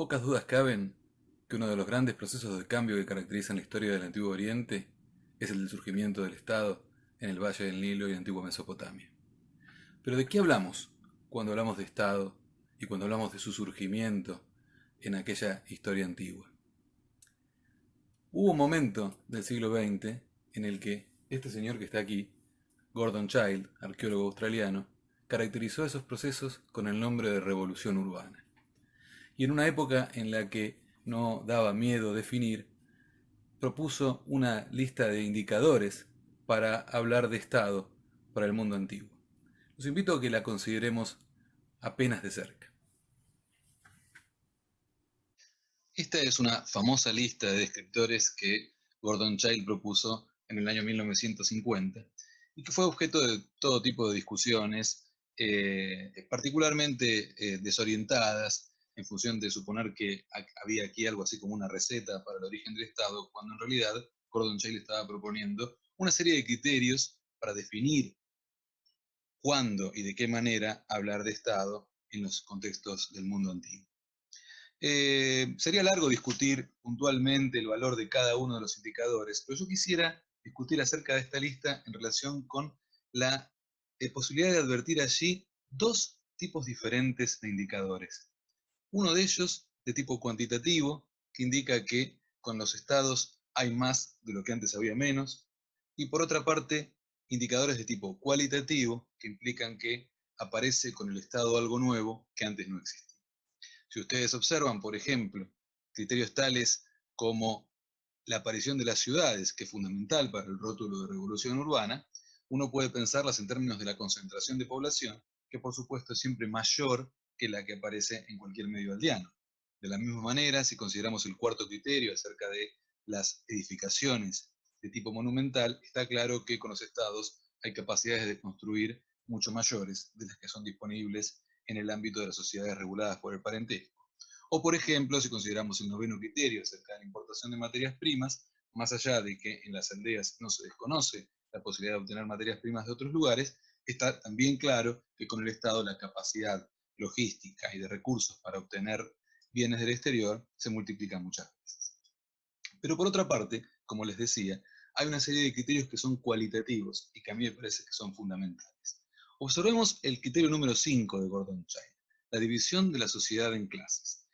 Pocas dudas caben que uno de los grandes procesos de cambio que caracterizan la historia del Antiguo Oriente es el del surgimiento del Estado en el Valle del Nilo y antigua Mesopotamia. Pero ¿de qué hablamos cuando hablamos de Estado y cuando hablamos de su surgimiento en aquella historia antigua? Hubo un momento del siglo XX en el que este señor que está aquí, Gordon Childe, arqueólogo australiano, caracterizó esos procesos con el nombre de revolución urbana. Y en una época en la que no daba miedo definir, propuso una lista de indicadores para hablar de Estado para el mundo antiguo. Los invito a que la consideremos apenas de cerca. Esta es una famosa lista de descriptores que Gordon Childe propuso en el año 1950 y que fue objeto de todo tipo de discusiones, particularmente desorientadas en función de suponer que había aquí algo así como una receta para el origen del Estado, cuando en realidad Gordon Childe estaba proponiendo una serie de criterios para definir cuándo y de qué manera hablar de Estado en los contextos del mundo antiguo. Sería largo discutir puntualmente el valor de cada uno de los indicadores, pero yo quisiera discutir acerca de esta lista en relación con la posibilidad de advertir allí dos tipos diferentes de indicadores. Uno de ellos de tipo cuantitativo, que indica que con los estados hay más de lo que antes había menos, y por otra parte, indicadores de tipo cualitativo, que implican que aparece con el estado algo nuevo que antes no existía. Si ustedes observan, por ejemplo, criterios tales como la aparición de las ciudades, que es fundamental para el rótulo de revolución urbana, uno puede pensarlas en términos de la concentración de población, que por supuesto es siempre mayor que la que aparece en cualquier medio aldeano. De la misma manera, si consideramos el cuarto criterio acerca de las edificaciones de tipo monumental, está claro que con los estados hay capacidades de construir mucho mayores de las que son disponibles en el ámbito de las sociedades reguladas por el parentesco. O por ejemplo, si consideramos el noveno criterio acerca de la importación de materias primas, más allá de que en las aldeas no se desconoce la posibilidad de obtener materias primas de otros lugares, está también claro que con el Estado la capacidad logística y de recursos para obtener bienes del exterior se multiplica muchas veces. Pero por otra parte, como les decía, hay una serie de criterios que son cualitativos y que a mí me parece que son fundamentales. Observemos el criterio número 5 de Gordon Childe, la división de la sociedad en clases.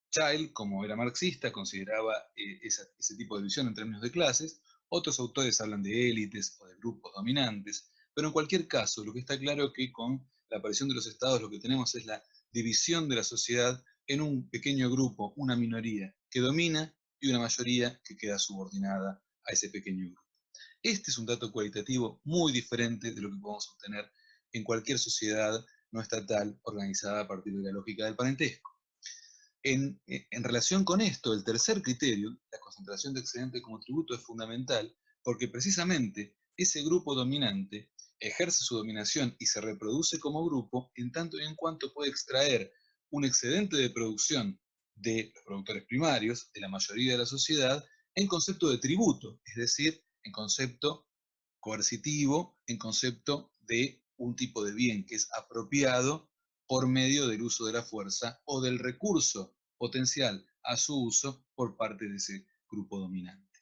Childe, como era marxista, consideraba ese tipo de división en términos de clases. Otros autores hablan de élites o de grupos dominantes, pero en cualquier caso, lo que está claro es que con la aparición de los estados lo que tenemos es la división de la sociedad en un pequeño grupo, una minoría que domina y una mayoría que queda subordinada a ese pequeño grupo. Este es un dato cualitativo muy diferente de lo que podemos obtener en cualquier sociedad no estatal organizada a partir de la lógica del parentesco. En relación con esto, el tercer criterio, la concentración de excedente como tributo, es fundamental porque precisamente ese grupo dominante ejerce su dominación y se reproduce como grupo en tanto y en cuanto puede extraer un excedente de producción de los productores primarios, de la mayoría de la sociedad, en concepto de tributo, es decir, en concepto coercitivo, en concepto de un tipo de bien que es apropiado por medio del uso de la fuerza o del recurso potencial a su uso por parte de ese grupo dominante.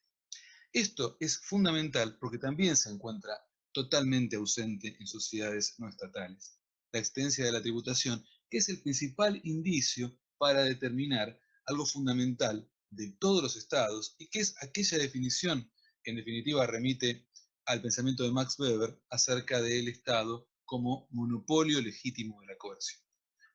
Esto es fundamental porque también se encuentra totalmente ausente en sociedades no estatales. La existencia de la tributación, que es el principal indicio para determinar algo fundamental de todos los estados y que es aquella definición que en definitiva remite al pensamiento de Max Weber acerca del Estado como monopolio legítimo de la coerción.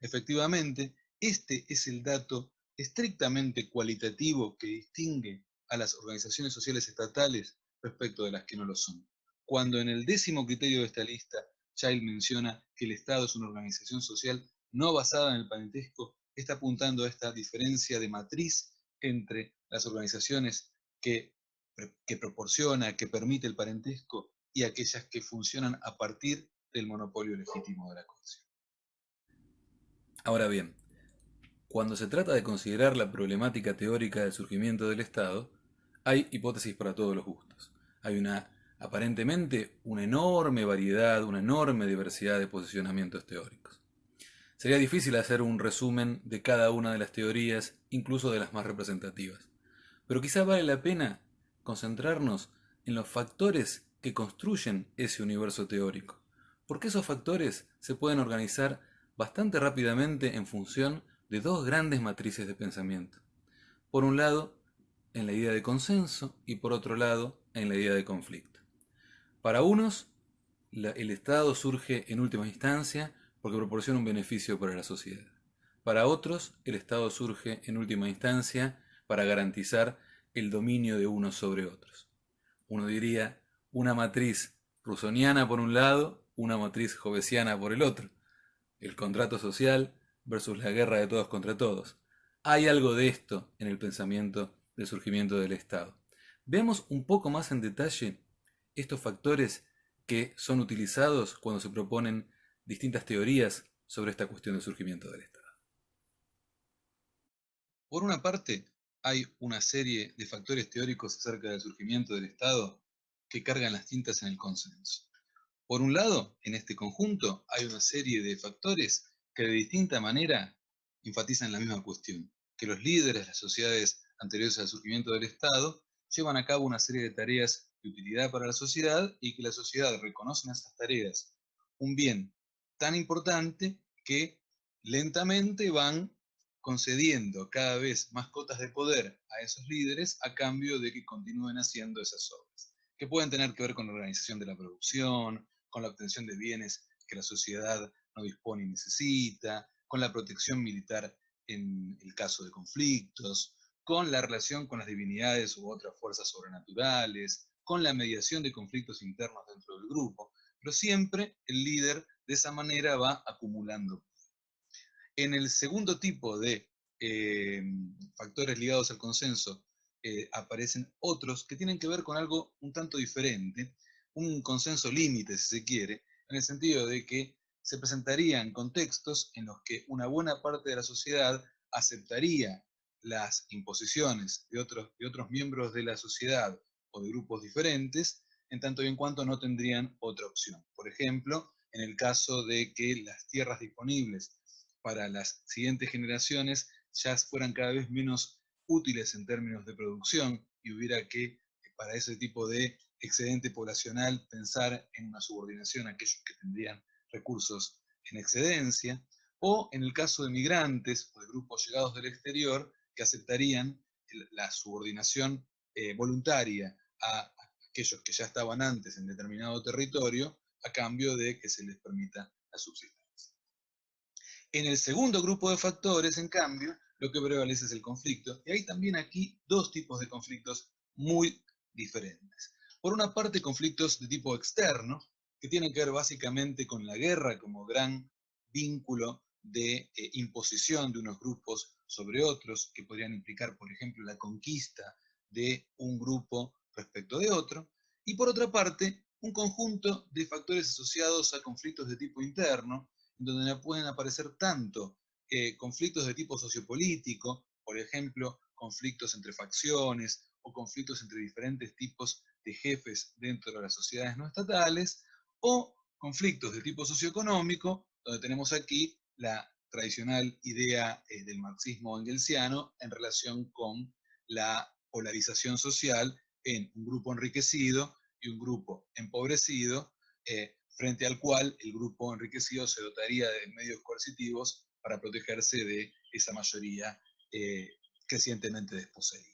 Efectivamente, este es el dato estrictamente cualitativo que distingue a las organizaciones sociales estatales respecto de las que no lo son. Cuando en el 10º criterio de esta lista, Childe menciona que el Estado es una organización social no basada en el parentesco, está apuntando a esta diferencia de matriz entre las organizaciones que proporciona, que permite el parentesco y aquellas que funcionan a partir del monopolio legítimo de la coerción. Ahora bien, cuando se trata de considerar la problemática teórica del surgimiento del Estado, hay hipótesis para todos los gustos. Hay aparentemente una enorme variedad, una enorme diversidad de posicionamientos teóricos. Sería difícil hacer un resumen de cada una de las teorías, incluso de las más representativas. Pero quizá vale la pena concentrarnos en los factores que construyen ese universo teórico, porque esos factores se pueden organizar bastante rápidamente en función de dos grandes matrices de pensamiento. Por un lado, en la idea de consenso y por otro lado, en la idea de conflicto. Para unos, el Estado surge en última instancia porque proporciona un beneficio para la sociedad. Para otros, el Estado surge en última instancia para garantizar el dominio de unos sobre otros. Uno diría una matriz rusoniana por un lado, una matriz hobbesiana por el otro. El contrato social versus la guerra de todos contra todos. Hay algo de esto en el pensamiento del surgimiento del Estado. Veamos un poco más en detalle estos factores que son utilizados cuando se proponen distintas teorías sobre esta cuestión del surgimiento del Estado. Por una parte, hay una serie de factores teóricos acerca del surgimiento del Estado que cargan las tintas en el consenso. Por un lado, en este conjunto hay una serie de factores que de distinta manera enfatizan la misma cuestión, que los líderes de las sociedades anteriores al surgimiento del Estado llevan a cabo una serie de tareas de utilidad para la sociedad y que la sociedad reconoce en esas tareas un bien tan importante que lentamente van concediendo cada vez más cotas de poder a esos líderes a cambio de que continúen haciendo esas obras, que pueden tener que ver con la organización de la producción, con la obtención de bienes que la sociedad no dispone y necesita, con la protección militar en el caso de conflictos, con la relación con las divinidades u otras fuerzas sobrenaturales, con la mediación de conflictos internos dentro del grupo, pero siempre el líder de esa manera va acumulando. En el segundo tipo de factores ligados al consenso aparecen otros que tienen que ver con algo un tanto diferente, un consenso límite, si se quiere, en el sentido de que se presentarían contextos en los que una buena parte de la sociedad aceptaría las imposiciones de otros miembros de la sociedad o de grupos diferentes, en tanto y en cuanto no tendrían otra opción. Por ejemplo, en el caso de que las tierras disponibles para las siguientes generaciones ya fueran cada vez menos útiles en términos de producción y hubiera que, para ese tipo de excedente poblacional, pensar en una subordinación a aquellos que tendrían recursos en excedencia, o en el caso de migrantes o de grupos llegados del exterior que aceptarían la subordinación voluntaria a aquellos que ya estaban antes en determinado territorio a cambio de que se les permita la subsistencia. En el segundo grupo de factores, en cambio, lo que prevalece es el conflicto. Y hay también aquí dos tipos de conflictos muy diferentes. Por una parte, conflictos de tipo externo, que tienen que ver básicamente con la guerra como gran vínculo de imposición de unos grupos sobre otros, que podrían implicar, por ejemplo, la conquista de un grupo respecto de otro. Y por otra parte, un conjunto de factores asociados a conflictos de tipo interno, donde pueden aparecer tanto conflictos de tipo sociopolítico, por ejemplo, conflictos entre facciones o conflictos entre diferentes tipos de jefes dentro de las sociedades no estatales, o conflictos de tipo socioeconómico, donde tenemos aquí la tradicional idea del marxismo engelsiano en relación con la polarización social en un grupo enriquecido y un grupo empobrecido, frente al cual el grupo enriquecido se dotaría de medios coercitivos para protegerse de esa mayoría crecientemente desposeída.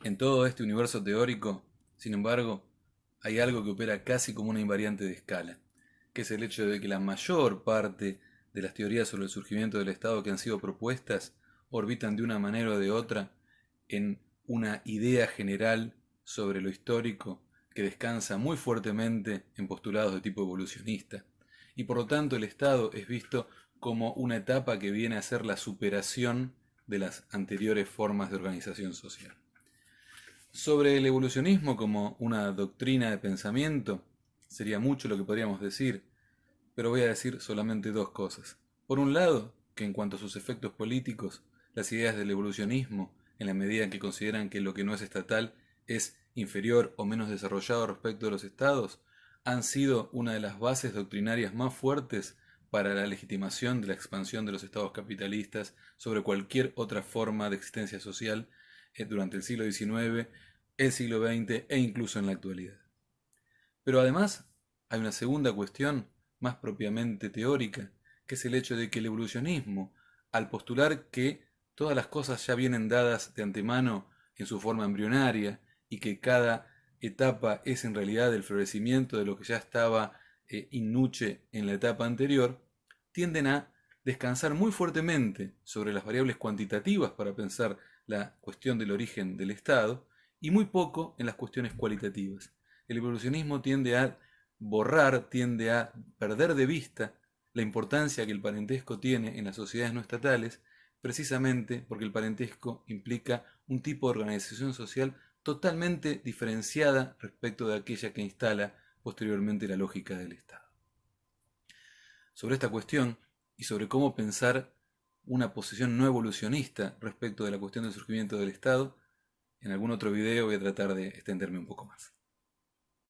En todo este universo teórico, sin embargo, hay algo que opera casi como una invariante de escala, que es el hecho de que la mayor parte de las teorías sobre el surgimiento del Estado que han sido propuestas orbitan de una manera o de otra en una idea general sobre lo histórico que descansa muy fuertemente en postulados de tipo evolucionista, y por lo tanto el Estado es visto como una etapa que viene a ser la superación de las anteriores formas de organización social. Sobre el evolucionismo como una doctrina de pensamiento, sería mucho lo que podríamos decir, pero voy a decir solamente dos cosas. Por un lado, que en cuanto a sus efectos políticos, las ideas del evolucionismo, en la medida en que consideran que lo que no es estatal es inferior o menos desarrollado respecto de los estados, han sido una de las bases doctrinarias más fuertes para la legitimación de la expansión de los estados capitalistas sobre cualquier otra forma de existencia social durante el siglo XIX, el siglo XX e incluso en la actualidad. Pero además hay una segunda cuestión más propiamente teórica, que es el hecho de que el evolucionismo, al postular que todas las cosas ya vienen dadas de antemano en su forma embrionaria y que cada etapa es en realidad el florecimiento de lo que ya estaba in nuce en la etapa anterior, tienden a descansar muy fuertemente sobre las variables cuantitativas para pensar la cuestión del origen del Estado y muy poco en las cuestiones cualitativas. El evolucionismo tiende a borrar, tiende a perder de vista la importancia que el parentesco tiene en las sociedades no estatales, precisamente porque el parentesco implica un tipo de organización social totalmente diferenciada respecto de aquella que instala posteriormente la lógica del Estado. Sobre esta cuestión y sobre cómo pensar una posición no evolucionista respecto de la cuestión del surgimiento del Estado, en algún otro video voy a tratar de extenderme un poco más.